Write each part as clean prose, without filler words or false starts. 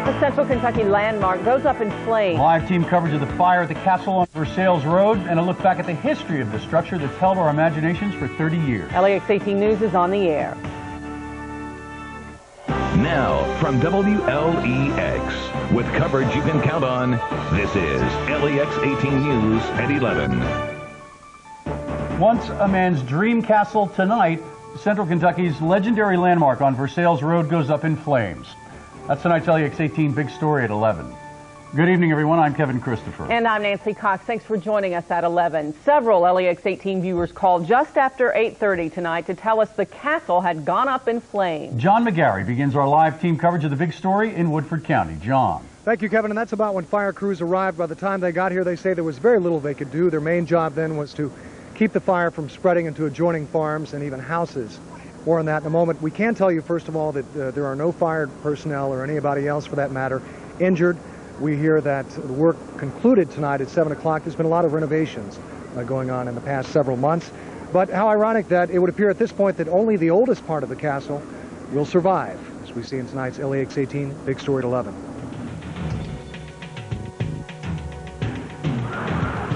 The Central Kentucky landmark goes up in flames. Live team coverage of the fire at the castle on Versailles Road and a look back at the history of the structure that's held our imaginations for 30 years. LEX-18 News is on the air. Now, from WLEX, with coverage you can count on, this is LEX-18 News at 11. Once a man's dream castle, tonight, Central Kentucky's legendary landmark on Versailles Road goes up in flames. That's tonight's LEX-18 big story at 11. Good evening, everyone. I'm Kevin Christopher. And I'm Nancy Cox. Thanks for joining us at 11. Several LEX-18 viewers called just after 8:30 tonight to tell us the castle had gone up in flames. John McGary begins our live team coverage of the big story in Woodford County. John. Thank you, Kevin. And that's about when fire crews arrived. By the time they got here, they say there was very little they could do. Their main job then was to keep the fire from spreading into adjoining farms and even houses. More on that in a moment. We can tell you, first of all, that there are no fire personnel or anybody else, for that matter, injured. We hear that the work concluded tonight at 7 o'clock. There's been a lot of renovations going on in the past several months. But how ironic that it would appear at this point that only the oldest part of the castle will survive, as we see in tonight's LEX-18 Big Story at 11.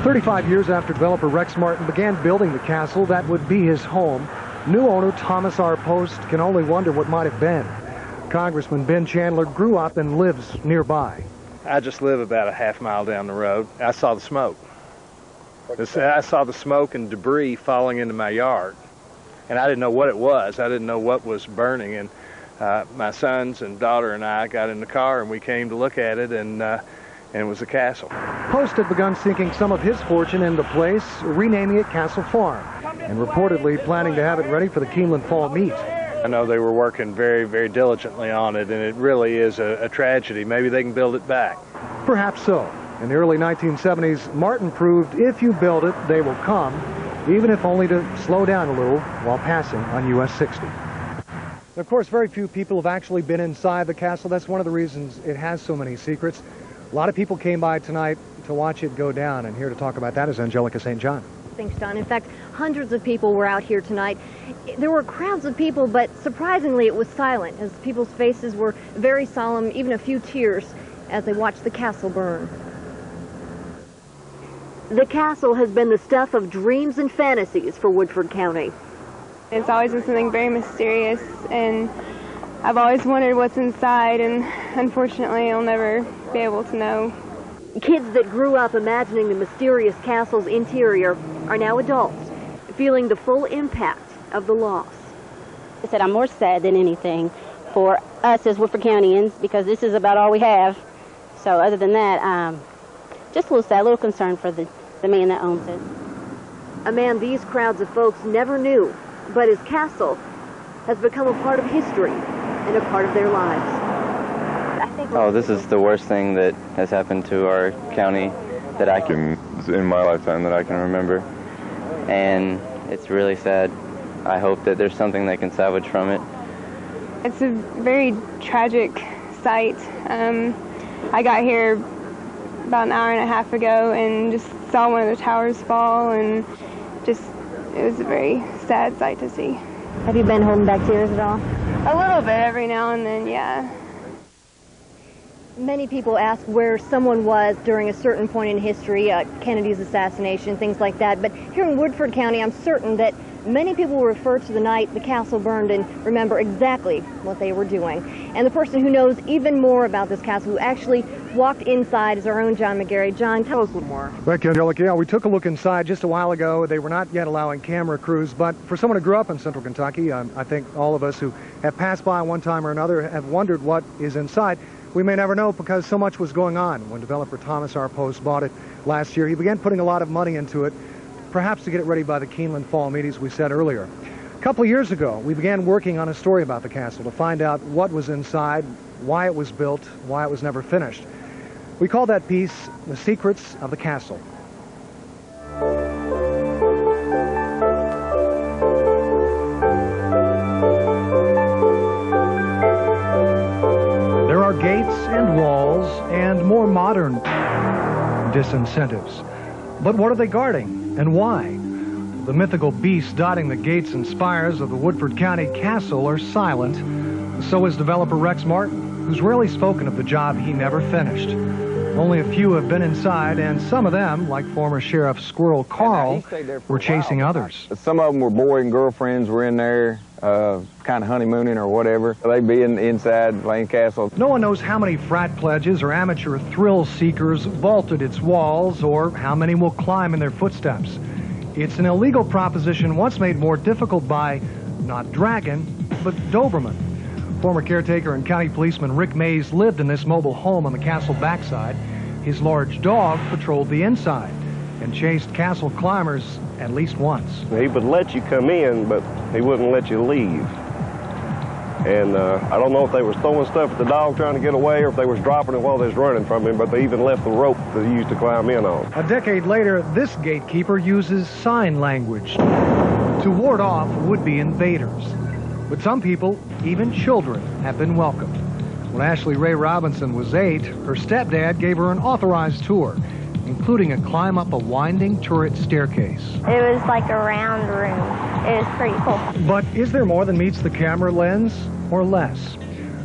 35 years after developer Rex Martin began building the castle that would be his home, new owner Thomas R. Post can only wonder what might have been. Congressman Ben Chandler grew up and lives nearby. I just live about a half mile down the road. I saw the smoke. I saw the smoke and debris falling into my yard, and I didn't know what it was. I didn't know what was burning, and my sons and daughter and I got in the car and we came to look at it, and it was a castle. Post had begun sinking some of his fortune into the place, renaming it Castle Farm, and reportedly planning to have it ready for the Keeneland Fall meet. I know they were working very, very diligently on it, and it really is a tragedy. Maybe they can build it back. Perhaps so. In the early 1970s, Martin proved if you build it, they will come, even if only to slow down a little while passing on US 60. Of course, very few people have actually been inside the castle. That's one of the reasons it has so many secrets. A lot of people came by tonight to watch it go down, and here to talk about that is Angelica St. John. Thanks, Don. In fact, hundreds of people were out here tonight. There were crowds of people, but surprisingly it was silent, as people's faces were very solemn, even a few tears, as they watched the castle burn. The castle has been the stuff of dreams and fantasies for Woodford County. It's always been something very mysterious, and I've always wondered what's inside, and unfortunately I'll never be able to know. Kids that grew up imagining the mysterious castle's interior are now adults, feeling the full impact of the loss. I said I'm more sad than anything for us as Woodford Countyans, because this is about all we have. So other than that, just a little sad, a little concerned for the man that owns it. A man these crowds of folks never knew, but his castle has become a part of history and a part of their lives. Oh, this is the worst thing that has happened to our county that I can, in my lifetime, that I can remember. And it's really sad. I hope that there's something they can salvage from it. It's a very tragic sight. I got here about an hour and a half ago and just saw one of the towers fall, and just, it was a very sad sight to see. Have you been holding back tears at all? A little bit every now and then, yeah. Many people ask where someone was during a certain point in history, Kennedy's assassination, things like that. But here in Woodford County, I'm certain that many people will refer to the night the castle burned and remember exactly what they were doing. And the person who knows even more about this castle, who actually walked inside, is our own John McGary. John, tell us a little more. Thank you, Angelica. Yeah, we took a look inside just a while ago. They were not yet allowing camera crews, but for someone who grew up in Central Kentucky, I think all of us who have passed by one time or another have wondered what is inside. We may never know, because so much was going on when developer Thomas R. Post bought it last year. He began putting a lot of money into it, perhaps to get it ready by the Keeneland Fall meet, as we said earlier. A couple of years ago, we began working on a story about the castle to find out what was inside, why it was built, why it was never finished. We call that piece The Secrets of the Castle. There are gates and walls and more modern disincentives. But what are they guarding, and why? The mythical beasts dotting the gates and spires of the Woodford County Castle are silent. So is developer Rex Martin, who's rarely spoken of the job he never finished. Only a few have been inside, and some of them, like former Sheriff Squirrel Carl, were chasing others. Some of them were boy and girlfriends were in there, kind of honeymooning or whatever. They'd be inside Lane Castle. No one knows how many frat pledges or amateur thrill seekers vaulted its walls, or how many will climb in their footsteps. It's an illegal proposition once made more difficult by, not Dragon, but Doberman. Former caretaker and county policeman Rick Mays lived in this mobile home on the castle backside. His large dog patrolled the inside and chased castle climbers at least once. He would let you come in, but he wouldn't let you leave. And I don't know if they was throwing stuff at the dog trying to get away or if they was dropping it while they was running from him, but they even left the rope that he used to climb in on. A decade later, this gatekeeper uses sign language to ward off would-be invaders. But some people, even children, have been welcomed. When Ashley Ray Robinson was 8, her stepdad gave her an authorized tour, including a climb up a winding turret staircase. It was like a round room. It was pretty cool. But is there more than meets the camera lens, or less?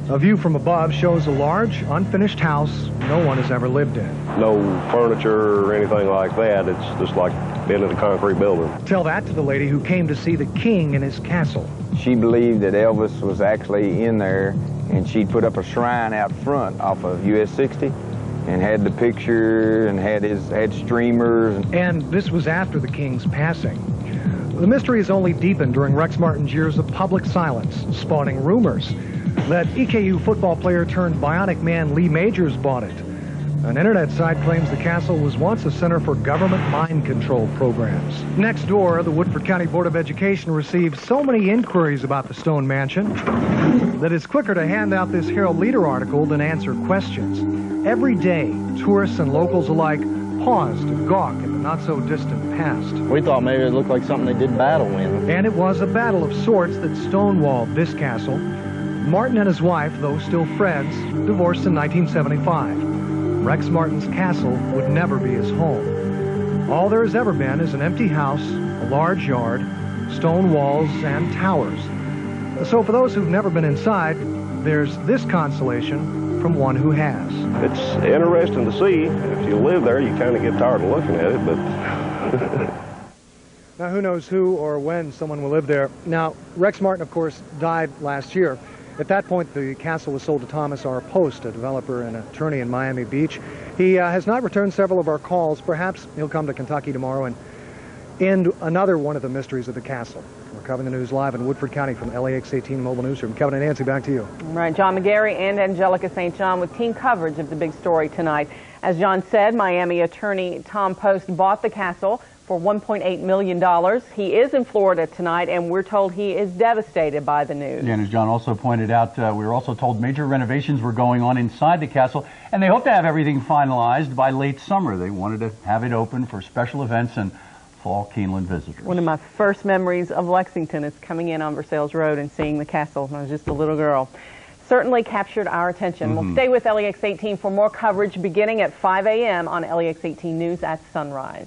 A view from above shows a large, unfinished house no one has ever lived in. No furniture or anything like that. It's just like being in a concrete building. Tell that to the lady who came to see the king in his castle. She believed that Elvis was actually in there, and she'd put up a shrine out front off of US 60 and had the picture and had streamers. And this was after the king's passing. The mystery has only deepened during Rex Martin's years of public silence, spawning rumors that EKU football player turned bionic man Lee Majors bought it. An internet site claims the castle was once a center for government mind control programs. Next door, the Woodford County Board of Education received so many inquiries about the Stone Mansion that it's quicker to hand out this Herald Leader article than answer questions. Every day, tourists and locals alike pause to gawk at the not-so-distant past. We thought maybe it looked like something they did battle in. And it was a battle of sorts that stonewalled this castle. Martin and his wife, though still friends, divorced in 1975. Rex Martin's castle would never be his home. All there has ever been is an empty house, a large yard, stone walls, and towers. So for those who've never been inside, there's this consolation from one who has. It's interesting to see. If you live there, you kind of get tired of looking at it, but... Now, who knows who or when someone will live there. Now, Rex Martin, of course, died last year. At that point, the castle was sold to Thomas R. Post, a developer and attorney in Miami Beach. He has not returned several of our calls. Perhaps he'll come to Kentucky tomorrow and end another one of the mysteries of the castle. We're covering the news live in Woodford County from LEX-18 Mobile Newsroom. Kevin and Nancy, back to you. All right, John McGary and Angelica St. John with team coverage of the big story tonight. As John said, Miami attorney Tom Post bought the castle for $1.8 million. He is in Florida tonight, and we're told he is devastated by the news. Yeah, and as John also pointed out, we were also told major renovations were going on inside the castle, and they hope to have everything finalized by late summer. They wanted to have it open for special events and fall Keeneland visitors. One of my first memories of Lexington is coming in on Versailles Road and seeing the castle when I was just a little girl. Certainly captured our attention. We'll stay with LEX 18 for more coverage beginning at 5 a.m. on LEX 18 News at sunrise.